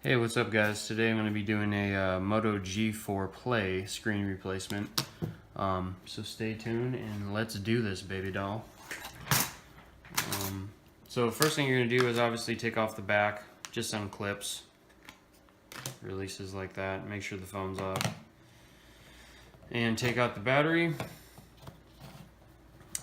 Hey, what's up guys? Today I'm going to be doing a Moto G4 Play screen replacement. So stay tuned and let's do this, baby doll. So first thing you're going to do is obviously take off the back, just some clips. Releases like that, make sure the phone's off. And take out the battery.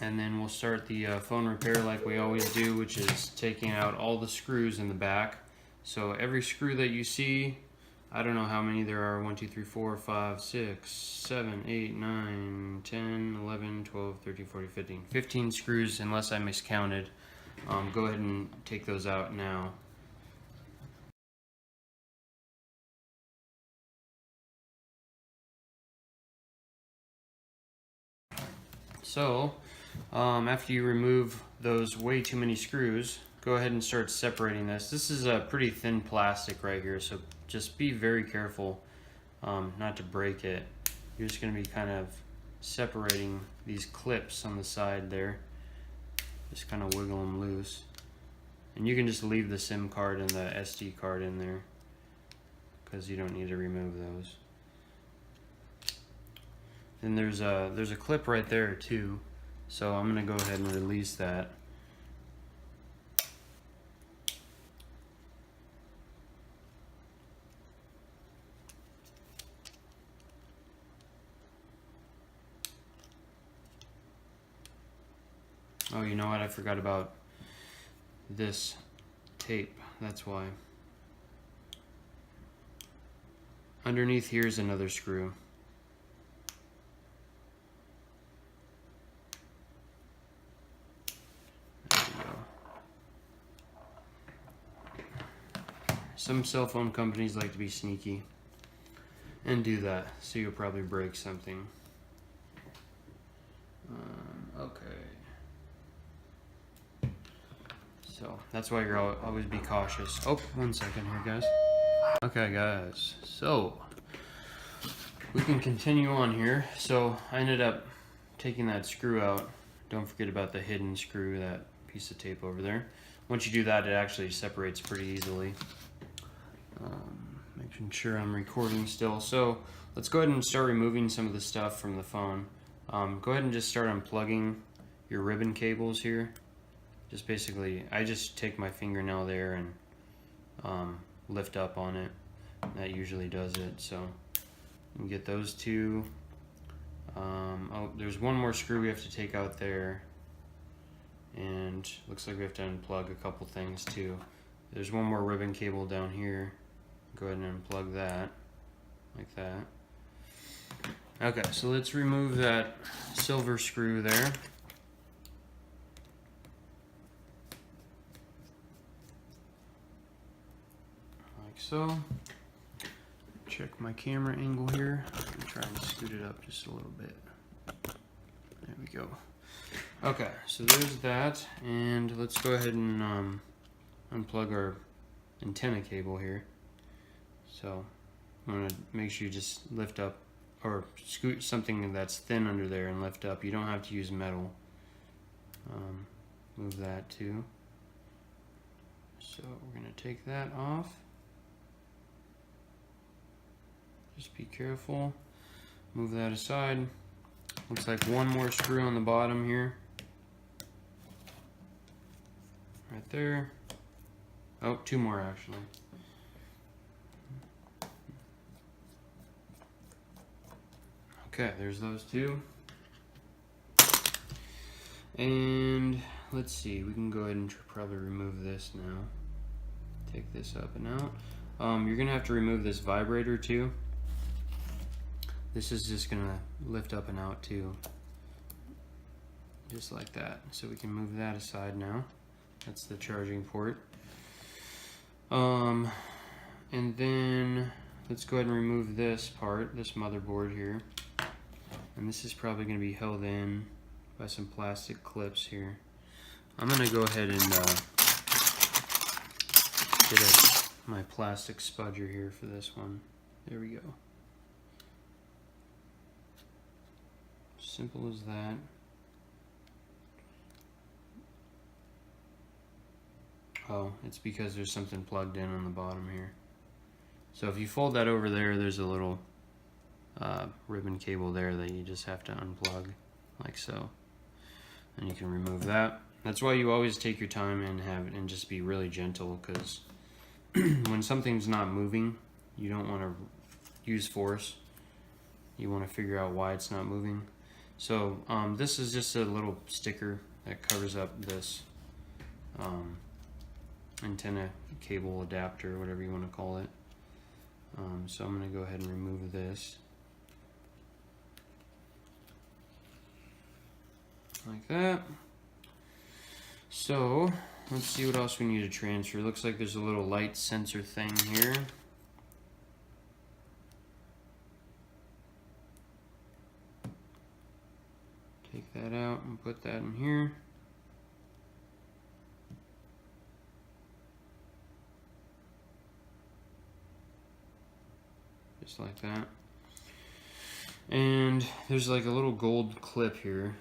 And then we'll start the phone repair like we always do, which is taking out all the screws in the back. So every screw that you see, I don't know how many there are, 1, 2, 3, 4, 5, 6, 7, 8, 9, 10, 11, 12, 13, 14, 15. 15 screws unless I miscounted. Go ahead and take those out now. So, after you remove those way too many screws, go ahead and start separating this. This is a pretty thin plastic right here, so just be very careful not to break it. You're just going to be kind of separating these clips on the side there. Just kind of wiggle them loose. And you can just leave the SIM card and the SD card in there because you don't need to remove those. And there's a clip right there too, so I'm gonna go ahead and release that. Oh, you know what? I forgot about this tape. That's why. Underneath here is another screw. Some cell phone companies like to be sneaky and do that, so you'll probably break something. Okay. So that's why you're always be cautious. Oh, 1 second here, guys. Okay, guys. So we can continue on here. So I ended up taking that screw out. Don't forget about the hidden screw, that piece of tape over there. Once you do that, it actually separates pretty easily. Making sure I'm recording still. So let's go ahead and start removing some of the stuff from the phone. Go ahead and just start unplugging your ribbon cables here. Just basically, I just take my fingernail there and lift up on it. That usually does it. So you can get those two. Oh, there's one more screw we have to take out there. And looks like we have to unplug a couple things too. There's one more ribbon cable down here. Go ahead and unplug that, like that. Okay, so let's remove that silver screw there. Like so. Check my camera angle here. I'm trying to scoot it up just a little bit. There we go. Okay, so there's that, and let's go ahead and unplug our antenna cable here. So I'm going to make sure you just lift up or scoot something that's thin under there and lift up. You don't have to use metal. Move that too. So we're going to take that off. Just be careful. Move that aside. Looks like one more screw on the bottom here. Right there. Oh, two more actually. Okay, there's those two. And let's see, we can go ahead and probably remove this now. Take this up and out. You're gonna have to remove this vibrator too. This is just gonna lift up and out too. Just like that. So we can move that aside now. That's the charging port. And then let's go ahead and remove this part, this motherboard here. And this is probably going to be held in by some plastic clips here. I'm going to go ahead and get my plastic spudger here for this one. There we go. Simple as that. Oh, it's because there's something plugged in on the bottom here. So if you fold that over there, there's a little ribbon cable there that you just have to unplug, like so. And you can remove that. That's why you always take your time and just be really gentle, because when something's not moving, you don't want to use force. You want to figure out why it's not moving. So this is just a little sticker that covers up this antenna cable adapter, whatever you want to call it. So I'm going to go ahead and remove this. Like that. So let's see what else we need to transfer. Looks like there's a little light sensor thing here. Take that out and put that in here. Just like that. And there's like a little gold clip here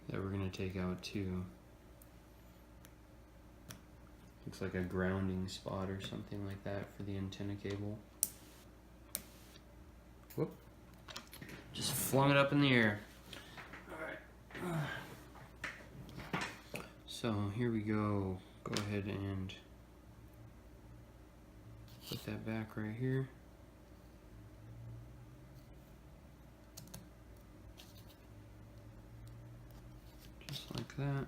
that we're going to take out too. Looks like a grounding spot or something like that for the antenna cable. Whoop. Just flung it up in the air. Alright. So here we go. Go ahead and put that back right here. Just like that.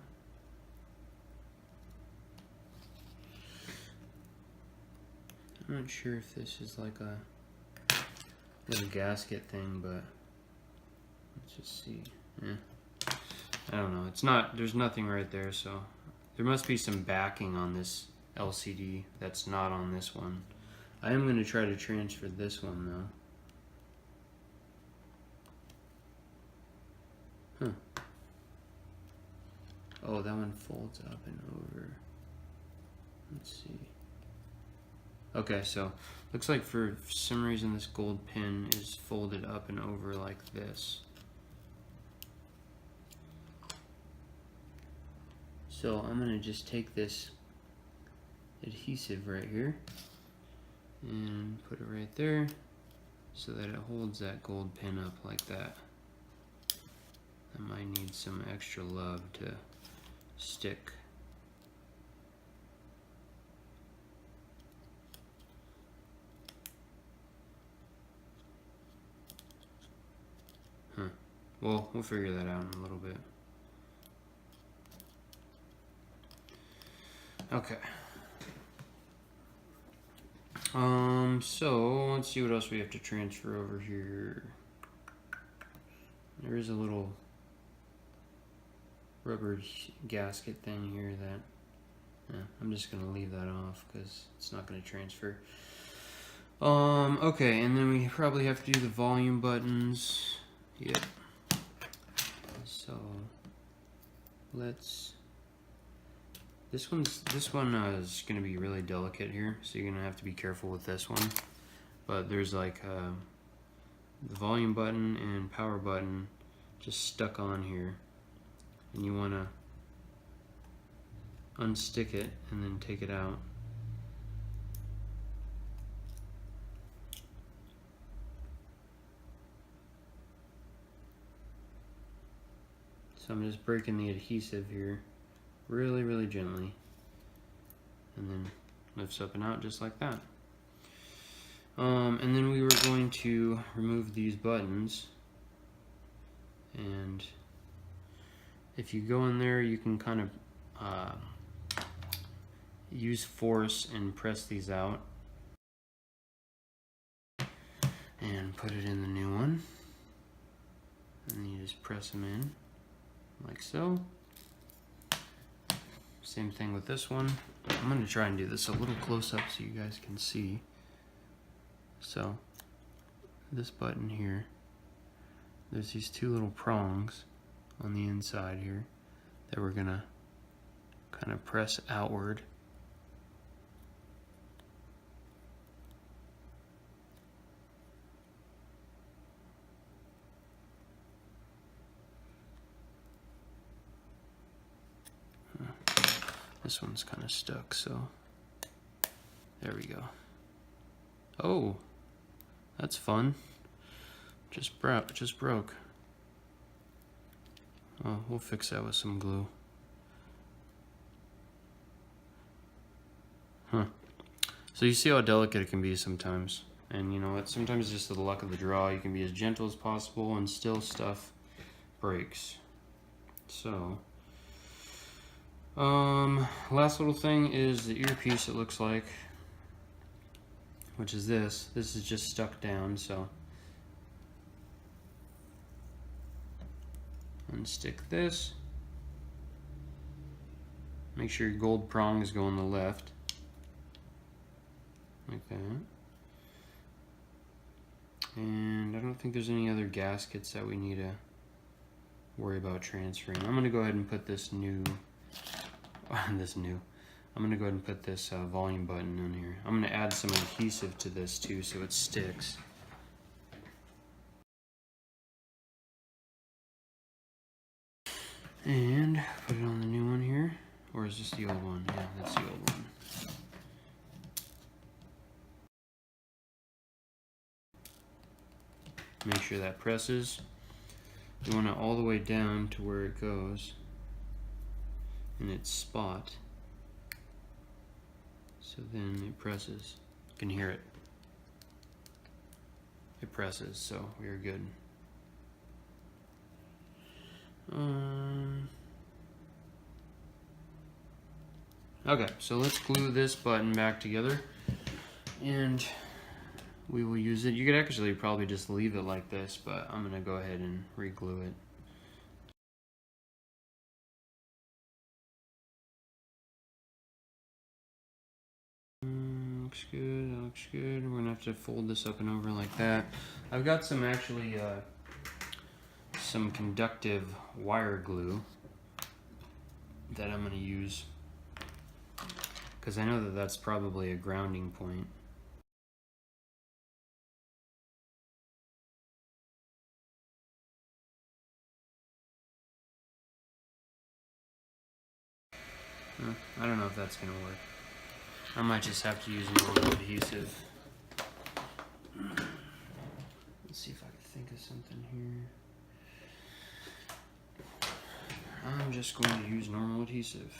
I'm not sure if this is like a little gasket thing, but let's just see. Yeah. I don't know. It's not, there's nothing right there, so there must be some backing on this LCD that's not on this one. I am going to try to transfer this one though. Huh. Oh, that one folds up and over. Let's see. Okay, so looks like for some reason this gold pin is folded up and over like this. So I'm going to just take this adhesive right here and put it right there so that it holds that gold pin up like that. I might need some extra love to stick. Well, we'll figure that out in a little bit. Okay. So let's see what else we have to transfer over here. There is a little rubber gasket thing here that I'm just gonna leave that off because it's not gonna transfer. Okay, and then we probably have to do the volume buttons. Yep. So let's. This one is going to be really delicate here, so you're going to have to be careful with this one. But there's like the volume button and power button just stuck on here, and you want to unstick it and then take it out. So I'm just breaking the adhesive here really, really gently, and then lifts up and out just like that. And then we were going to remove these buttons, and if you go in there you can kind of use force and press these out and put it in the new one, and then you just press them in like so. Same thing with this one. I'm going to try and do this a little close up so you guys can see. So this button here, there's these two little prongs on the inside here that we're going to kind of press outward. This one's kind of stuck, so there we go. Oh, That's fun. Just broke. Oh, we'll fix that with some glue. Huh. So you see how delicate it can be sometimes. And you know what, sometimes just the luck of the draw, you can be as gentle as possible and still stuff breaks. So, last little thing is the earpiece, it looks like, which is this. This is just stuck down, so unstick this. Make sure your gold prongs go on the left, like that. And I don't think there's any other gaskets that we need to worry about transferring. I'm gonna go ahead and put this I'm gonna go ahead and put this volume button in here. I'm gonna add some adhesive to this too so it sticks. And put it on the new one here. Or is this the old one? Yeah, that's the old one. Make sure that presses. You want it all the way down to where it goes in its spot. So then it presses. You can hear it. It presses, so we are good. Okay, so let's glue this button back together and we will use it. You could actually probably just leave it like this, but I'm gonna go ahead and re-glue it. Looks good, that looks good. We're gonna have to fold this up and over like that. I've got some actually some conductive wire glue that I'm gonna use because I know that that's probably a grounding point. I don't know if that's gonna work. I might just have to use normal adhesive. Let's see if I can think of something here. I'm just going to use normal adhesive.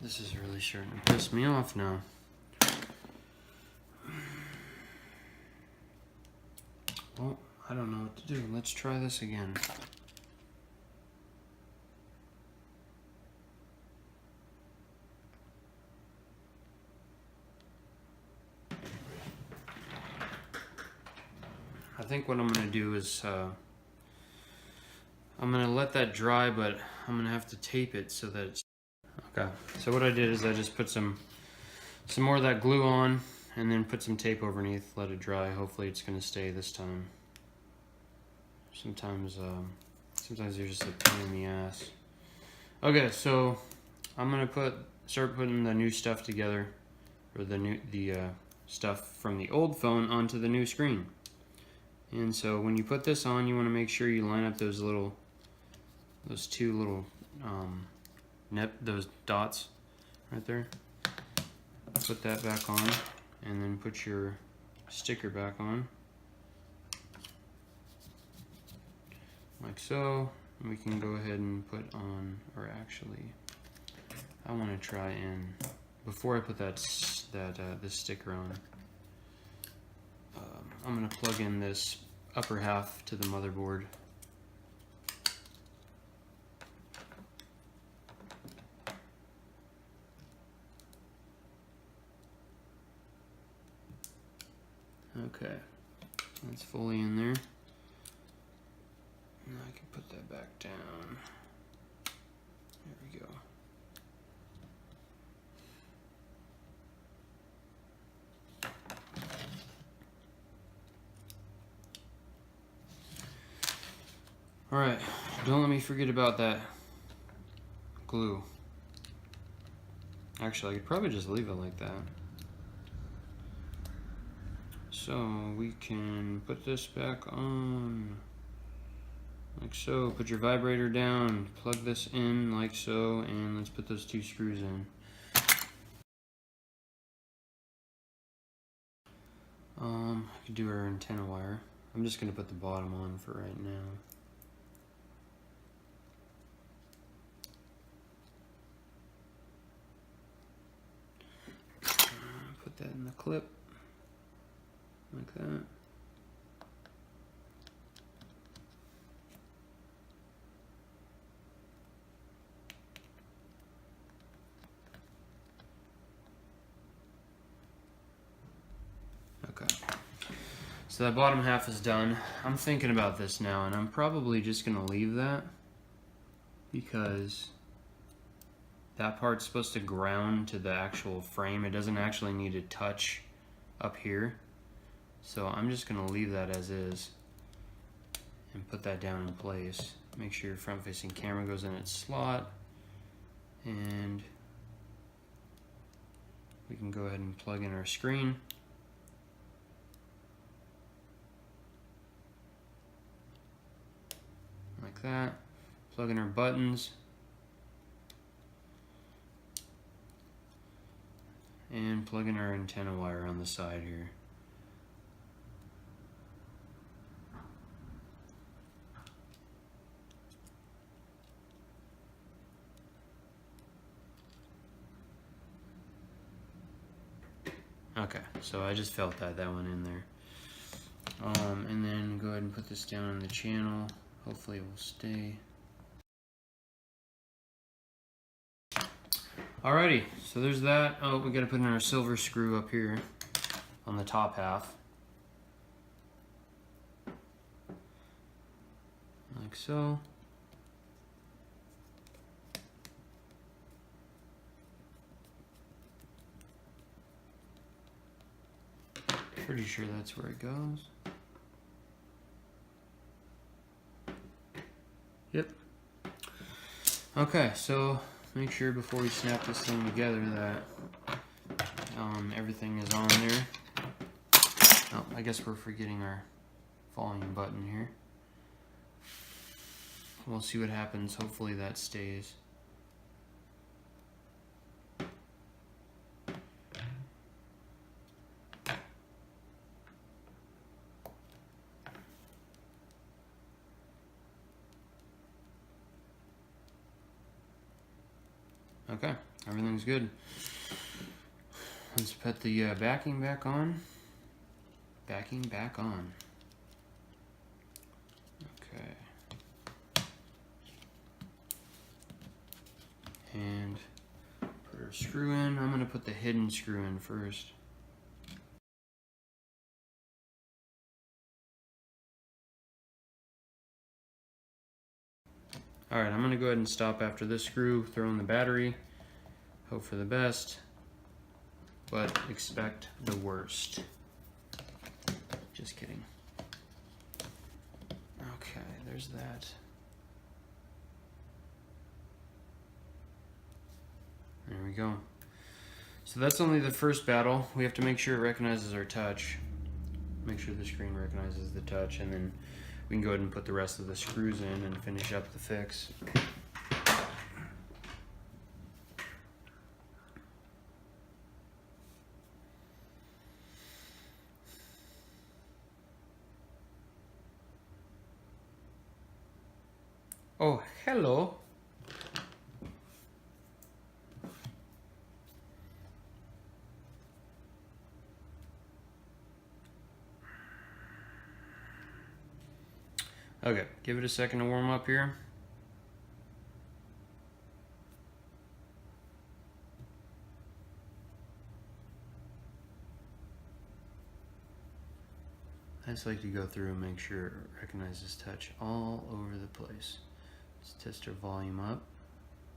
This is really starting to piss me off now. Well, I don't know what to do. Let's try this again. I think what I'm going to do is I'm going to let that dry, but I'm going to have to tape it so that it's... Okay, so what I did is I just put some more of that glue on and then put some tape underneath, let it dry. Hopefully it's going to stay this time. Sometimes they're just a pain in the ass. Okay, so I'm going to start putting the new stuff together, or the stuff from the old phone onto the new screen. And so when you put this on, you want to make sure you line up those two little those dots right there. Put that back on, and then put your sticker back on, like so. We can go ahead and put on, or actually, I want to try and before I put this sticker on, I'm going to plug in this upper half to the motherboard. Okay, that's fully in there. Now I can put that back down. There we go. Alright, don't let me forget about that glue. Actually, I could probably just leave it like that. so we can put this back on like so. Put your vibrator down, plug this in like so, and let's put those 2 screws in. I could do our antenna wire. I'm just going to put the bottom on for right now. Put that in the clip, like that. Okay. So that bottom half is done. I'm thinking about this now, and I'm probably just going to leave that because that part's supposed to ground to the actual frame. It doesn't actually need to touch up here. So I'm just going to leave that as is and put that down in place. Make sure your front-facing camera goes in its slot, and we can go ahead and plug in our screen. Like that. Plug in our buttons. And plug in our antenna wire on the side here. Okay, so I just felt that went in there. And then go ahead and put this down on the channel. Hopefully it will stay. Alrighty, so there's that. Oh, we gotta put in our silver screw up here on the top half. Like so. Pretty sure that's where it goes. Yep. Okay, so make sure before we snap this thing together that everything is on there. Oh, I guess we're forgetting our volume button here. We'll see what happens. Hopefully that stays. Okay, everything's good. Let's put the backing back on. Backing back on. Okay. And put our screw in. I'm going to put the hidden screw in first. Alright, I'm going to go ahead and stop after this screw, throw in the battery, hope for the best, but expect the worst. Just kidding. Okay, there's that. There we go. So that's only the first battle. We have to make sure it recognizes our touch. Make sure the screen recognizes the touch, and then we can go ahead and put the rest of the screws in and finish up the fix. Oh, hello. Okay, give it a second to warm up here. I just like to go through and make sure it recognizes touch all over the place. Let's test our volume up,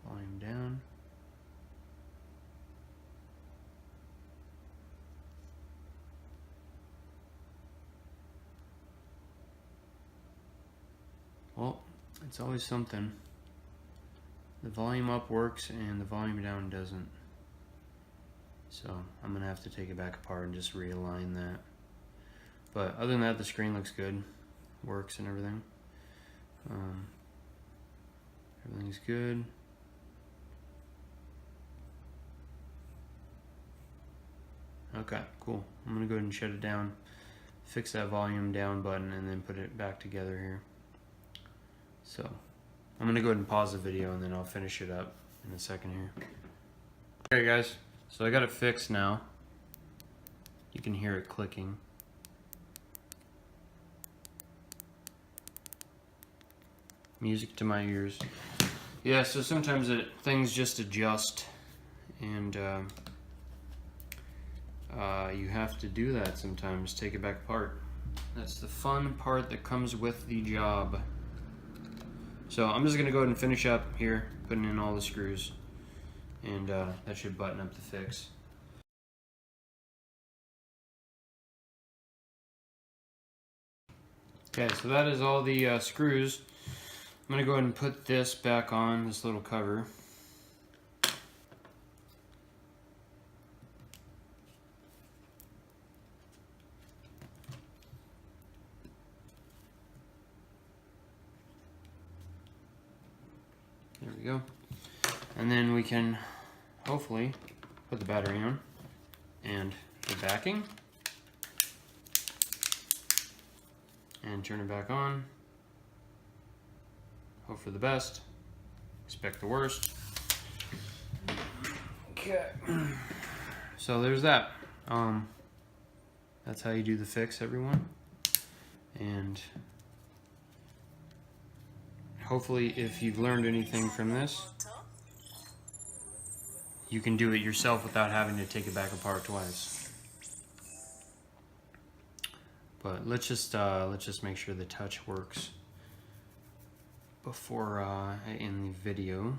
volume down. Well, it's always something. The volume up works and the volume down doesn't. So I'm gonna have to take it back apart and just realign that. But other than that, the screen looks good, works and everything. Everything's good. Okay, cool. I'm gonna go ahead and shut it down, fix that volume down button, and then put it back together here. So I'm gonna go ahead and pause the video and then I'll finish it up in a second here. Okay guys, so I got it fixed now. You can hear it clicking. Music to my ears. Yeah, so sometimes things just adjust, and you have to do that sometimes, take it back apart. That's the fun part that comes with the job. So I'm just gonna go ahead and finish up here, putting in all the screws, and that should button up the fix. Okay, so that is all the screws. I'm gonna go ahead and put this back on, this little cover. There we go. And then we can hopefully put the battery on and the backing and turn it back on. Hope for the best, expect the worst. Okay. So there's that. That's how you do the fix, everyone. And hopefully, if you've learned anything from this, you can do it yourself without having to take it back apart twice. But let's just make sure the touch works before I end the video.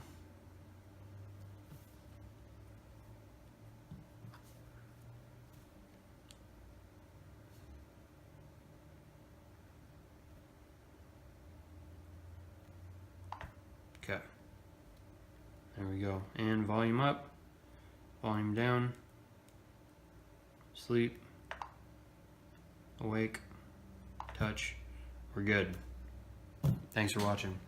Okay, there we go. And volume up, volume down, sleep, awake, touch. We're good. Thanks for watching.